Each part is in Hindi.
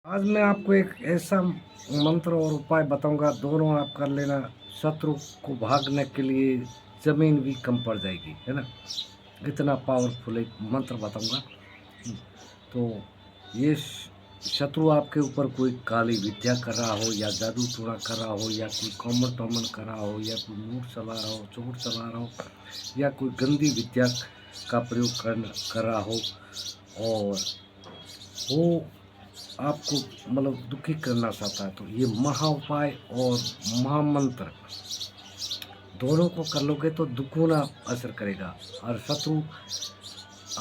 आज मैं आपको एक ऐसा मंत्र और उपाय बताऊंगा, दोनों आप कर लेना। शत्रु को भागने के लिए जमीन भी कम पड़ जाएगी, है ना। इतना पावरफुल एक मंत्र बताऊंगा। तो ये शत्रु आपके ऊपर कोई काली विद्या कर रहा हो, या जादू टोना कर रहा हो, या कोई कॉमन टॉमन कर रहा हो, या कोई मूठ चला रहा हो, चोट चला रहा हो, या कोई गंदी विद्या का प्रयोग कर रहा हो, और वो आपको दुखी करना चाहता है, तो ये महा उपाय और महामंत्र दोनों को कर लोगे तो दुगुना असर करेगा। और शत्रु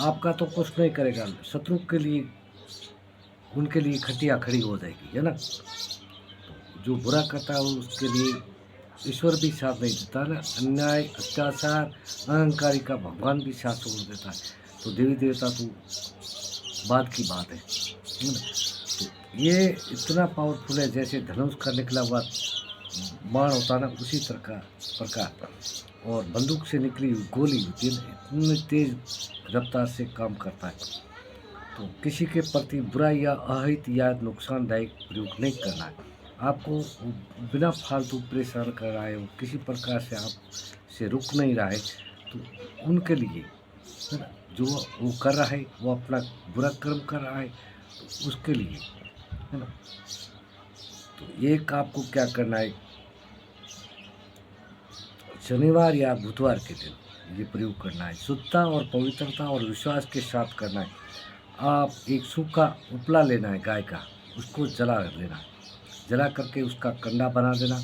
आपका तो कुछ नहीं करेगा, शत्रु के लिए उनके लिए खटिया खड़ी हो जाएगी, है ना। जो बुरा करता है उसके लिए ईश्वर भी साथ नहीं देता ना। अन्याय, अत्याचार, अहंकारी का भगवान भी साथ छोड़ देता है, तो देवी देवता तो बाद की बात है ना। तो ये इतना पावरफुल है, जैसे धनुष का निकला हुआ बाण होता है ना, उसी तरह का प्रकार, और बंदूक से निकली हुई गोली होती है ना, इतनी तेज रफ्तार से काम करता है। तो किसी के प्रति बुरा या अहित या नुकसानदायक प्रयोग नहीं करना है। आपको बिना फालतू परेशान कर रहा है, वो किसी प्रकार से आप से रुक नहीं रहा है, तो उनके लिए, है ना, जो वो कर रहा है वो अपना बुरा कर्म कर रहा है, तो उसके लिए, है ना। तो एक आपको क्या करना है, शनिवार या बुधवार के दिन ये प्रयोग करना है। शुद्धता और पवित्रता और विश्वास के साथ करना है। आप एक सूखा उपला लेना है गाय का, उसको जला लेना है। जला करके उसका कंडा बना देना,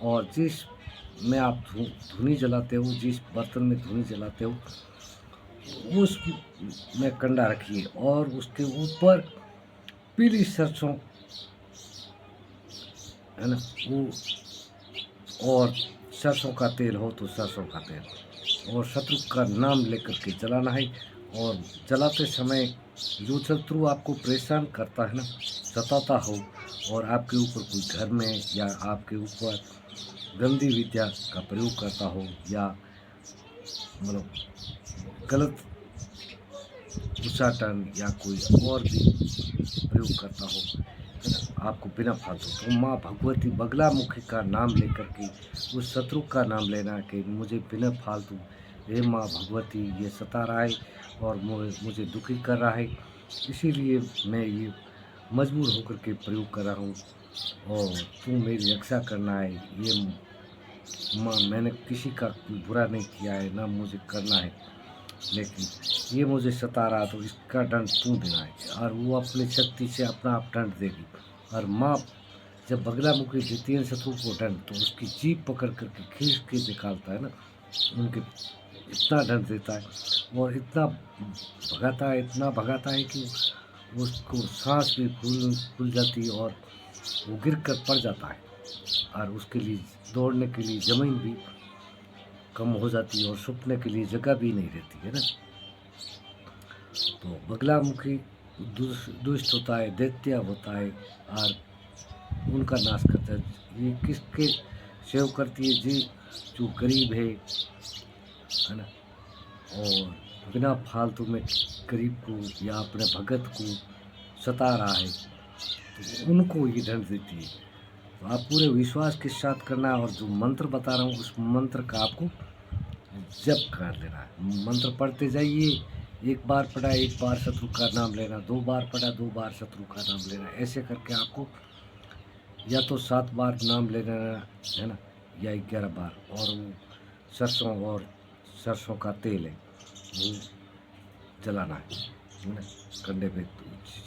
और जिस में आप धुनी जलाते हो, जिस बर्तन में धुनी जलाते हो, उस में कंडा रखिए, और उसके ऊपर पीली सरसों, है ना, वो, और सरसों का तेल हो तो सरसों का तेल, और शत्रु का नाम लेकर के जलाना है। और जलाते समय जो शत्रु आपको परेशान करता है ना, सताता हो, और आपके ऊपर कोई घर में या आपके ऊपर गंदी विद्या का प्रयोग करता हो, या मतलब गलत उच्चाटन या कोई और भी प्रयोग करता हो, है ना, आपको बिना फालतू, तो माँ भगवती बगला मुखी का नाम लेकर के उस शत्रु का नाम लेना कि मुझे बिना फालतू, हे माँ भगवती, ये सता रहा है और मुझे दुखी कर रहा है, इसीलिए मैं ये मजबूर होकर के प्रयोग कर रहा हूँ, और तू मेरी रक्षा करना है। ये माँ, मैंने किसी का कोई बुरा नहीं किया है, ना मुझे करना है, लेकिन ये मुझे सता रहा, तो इसका दंड तू देना है। और वो अपनी शक्ति से अपना आप दंड देगी। और माँ जब बगलामुखी देती है शत्रु को दंड, तो उसकी जीभ पकड़ करके खींच के निकालता है ना, उनके इतना दंड देता है, और इतना भगाता है, इतना भगाता है कि उसको सांस भी फूल जाती है, और वो गिर कर पड़ जाता है, और उसके लिए दौड़ने के लिए ज़मीन भी कम हो जाती है, और छुपने के लिए जगह भी नहीं रहती है ना। तो बगलामुखी दुष्ट होता है, दैत्य होता है, और उनका नाश करता है। ये किसके सेव करती है जी, जो गरीब है ना, और बिना फालतू में गरीब को या अपने भगत को सता रहा है, तो उनको ये दंड देती है। तो आप पूरे विश्वास के साथ करना है, और जो मंत्र बता रहा हूँ उस मंत्र का आपको जप कर लेना है। मंत्र पढ़ते जाइए, एक बार पढ़ा एक बार शत्रु का नाम लेना, दो बार पढ़ा दो बार शत्रु का नाम लेना, ऐसे करके आपको या तो 7 बार नाम लेना है ना, या 11 बार। और वो सरसों और सरसों का तेल है, वो जलाना है ना, कंडे पे,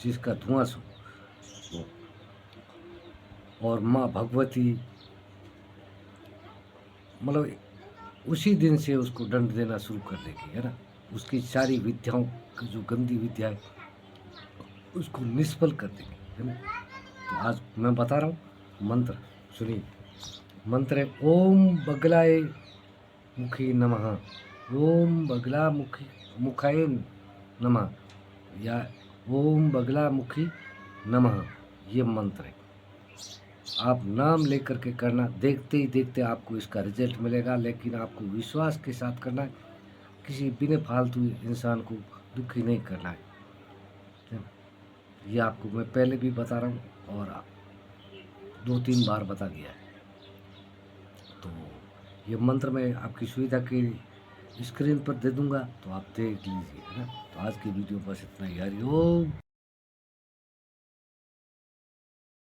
जिसका धुआं सो वो। और माँ भगवती उसी दिन से उसको दंड देना शुरू कर देगी, है ना। उसकी सारी विद्याओं की जो गंदी विद्या है उसको निष्फल कर देगी, है ना। तो आज मैं बता रहा हूँ मंत्र, सुनिए। मंत्र है, ओम बगलाय मुखी नमः, ओम बगला मुखी मुखाय नमः, या ओम बगला मुखी नमः। ये मंत्र है, आप नाम लेकर के करना, देखते ही देखते आपको इसका रिजल्ट मिलेगा, लेकिन आपको विश्वास के साथ करना है। किसी बिना फालतू इंसान को दुखी नहीं करना है। ये आपको मैं पहले भी बता रहा हूँ और 2-3 बार बता दिया है। तो ये मंत्र मैं आपकी सुविधा की स्क्रीन पर दे दूँगा, तो आप देख लीजिए, है ना? तो आज की वीडियो बस इतना ही। हरि ओम।